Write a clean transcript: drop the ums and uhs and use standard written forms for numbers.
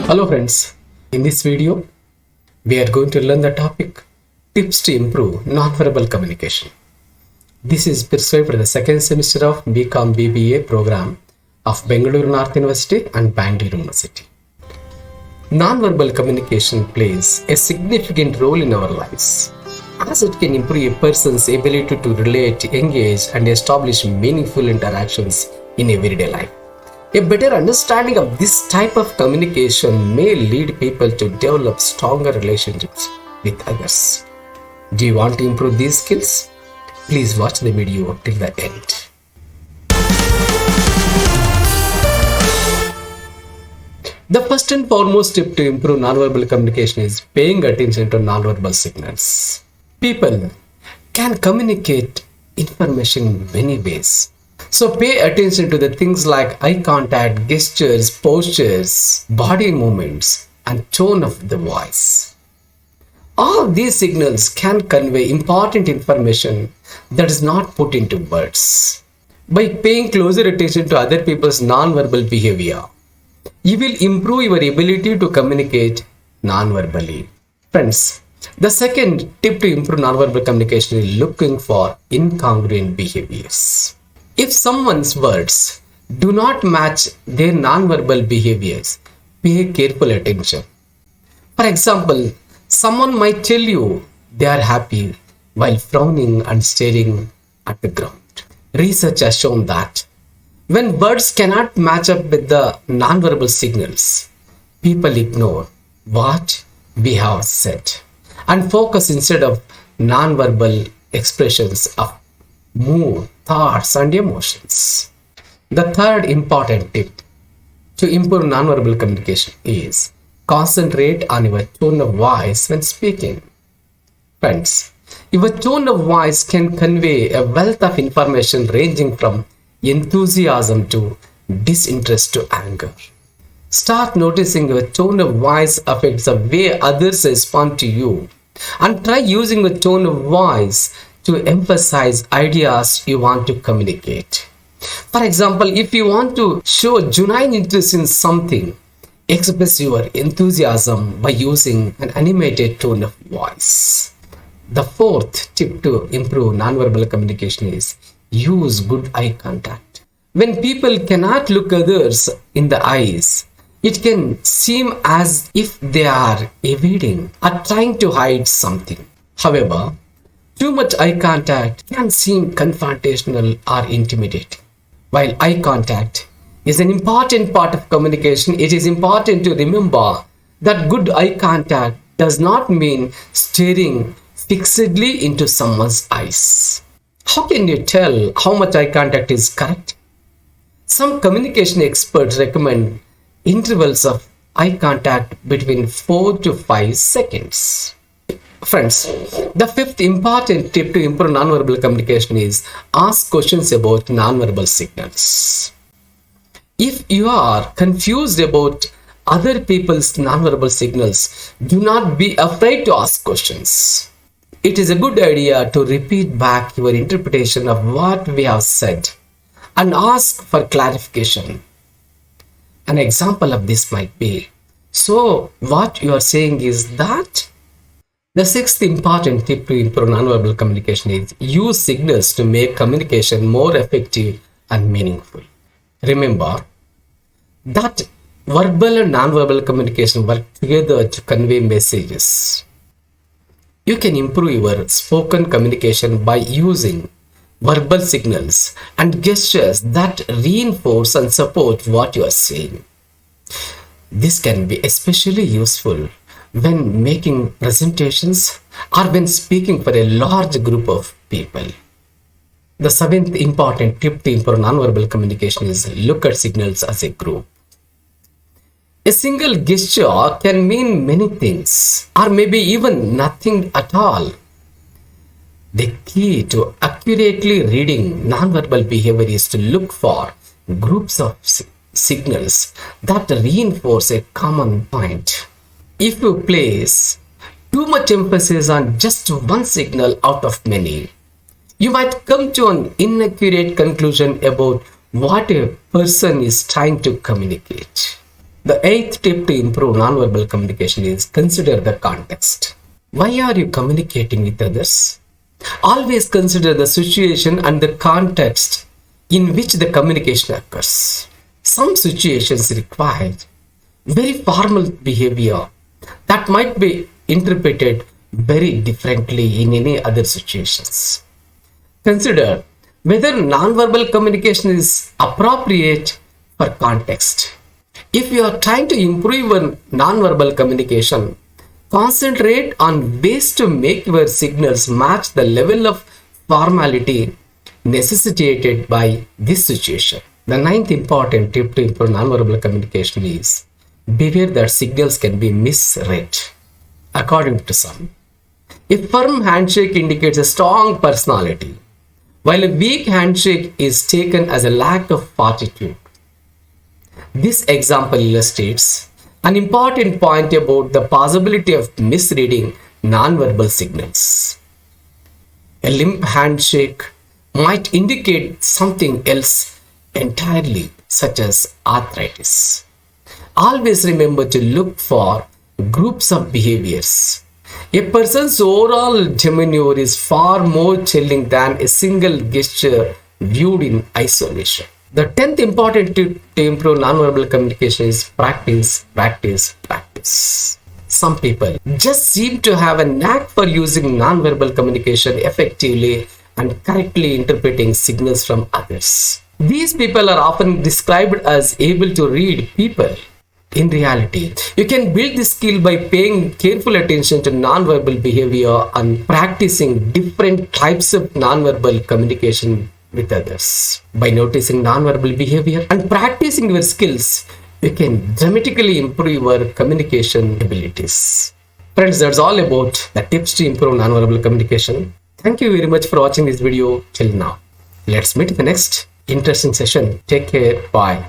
Hello friends, in this video we are going to learn the topic tips to improve nonverbal communication. This is prescribed for the second semester of BCom BBA program of Bengaluru North University and Bangalore University. Nonverbal communication plays a significant role in our lives as it can improve a person's ability to relate, engage and establish meaningful interactions in everyday life. A better understanding of this type of communication may lead people to develop stronger relationships with others. Do you want to improve these skills? Please watch the video till the end. The first and foremost tip to improve nonverbal communication is paying attention to nonverbal signals. People can communicate information in many ways. So pay attention to the things like eye contact, gestures, postures, body movements, and tone of the voice. All these signals can convey important information that is not put into words. By paying closer attention to other people's non-verbal behavior, you will improve your ability to communicate non-verbally. Friends, the second tip to improve non-verbal communication is looking for incongruent behaviors. If someone's words do not match their non-verbal behaviors, pay careful attention. For example, someone might tell you they are happy while frowning and staring at the ground. Research has shown that when words cannot match up with the non-verbal signals, people ignore what we have said and focus instead of non-verbal expressions of mood, thoughts and emotions. The third important tip to improve nonverbal communication is concentrate on your tone of voice when speaking. Friends, your tone of voice can convey a wealth of information ranging from enthusiasm to disinterest to anger. Start noticing your tone of voice affects the way others respond to you and try using your tone of voice to emphasize ideas you want to communicate. For example, if you want to show genuine interest in something, express your enthusiasm by using an animated tone of voice. The fourth tip to improve nonverbal communication is use good eye contact. When people cannot look others in the eyes, it can seem as if they are evading or trying to hide something. However, too much eye contact can seem confrontational or intimidating. While eye contact is an important part of communication, it is important to remember that good eye contact does not mean staring fixedly into someone's eyes. How can you tell how much eye contact is correct? Some communication experts recommend intervals of eye contact between 4 to 5 seconds. Friends, the fifth important tip to improve nonverbal communication is ask questions about nonverbal signals. If you are confused about other people's nonverbal signals, do not be afraid to ask questions. It is a good idea to repeat back your interpretation of what we have said and ask for clarification. An example of this might be, so what you are saying is that? The sixth important tip to improve nonverbal communication is use signals to make communication more effective and meaningful. Remember that verbal and nonverbal communication work together to convey messages. You can improve your spoken communication by using verbal signals and gestures that reinforce and support what you are saying. This can be especially useful when making presentations or when speaking for a large group of people. The seventh important tip to improve nonverbal communication is look at signals as a group. A single gesture can mean many things, or maybe even nothing at all. The key to accurately reading nonverbal behavior is to look for groups of signals that reinforce a common point. If you place too much emphasis on just one signal out of many, you might come to an inaccurate conclusion about what a person is trying to communicate. The eighth tip to improve nonverbal communication is consider the context. Why are you communicating with others? Always consider the situation and the context in which the communication occurs. Some situations require very formal behavior that might be interpreted very differently in any other situations. Consider whether nonverbal communication is appropriate for context. If you are trying to improve your nonverbal communication, concentrate on ways to make your signals match the level of formality necessitated by this situation. The ninth important tip to improve nonverbal communication is beware that signals can be misread. According to some, a firm handshake indicates a strong personality, while a weak handshake is taken as a lack of fortitude. This example illustrates an important point about the possibility of misreading nonverbal signals. A limp handshake might indicate something else entirely, such as arthritis. Always remember to look for groups of behaviors. A person's overall demeanor is far more telling than a single gesture viewed in isolation. The 10th important tip to improve nonverbal communication is practice, practice, practice. Some people just seem to have a knack for using nonverbal communication effectively and correctly interpreting signals from others. These people are often described as able to read people. In reality, you can build this skill by paying careful attention to nonverbal behavior and practicing different types of nonverbal communication with others. By noticing nonverbal behavior and practicing your skills, you can dramatically improve your communication abilities. Friends, that's all about the tips to improve nonverbal communication. Thank you very much for watching this video till now. Let's meet in the next interesting session. Take care. Bye.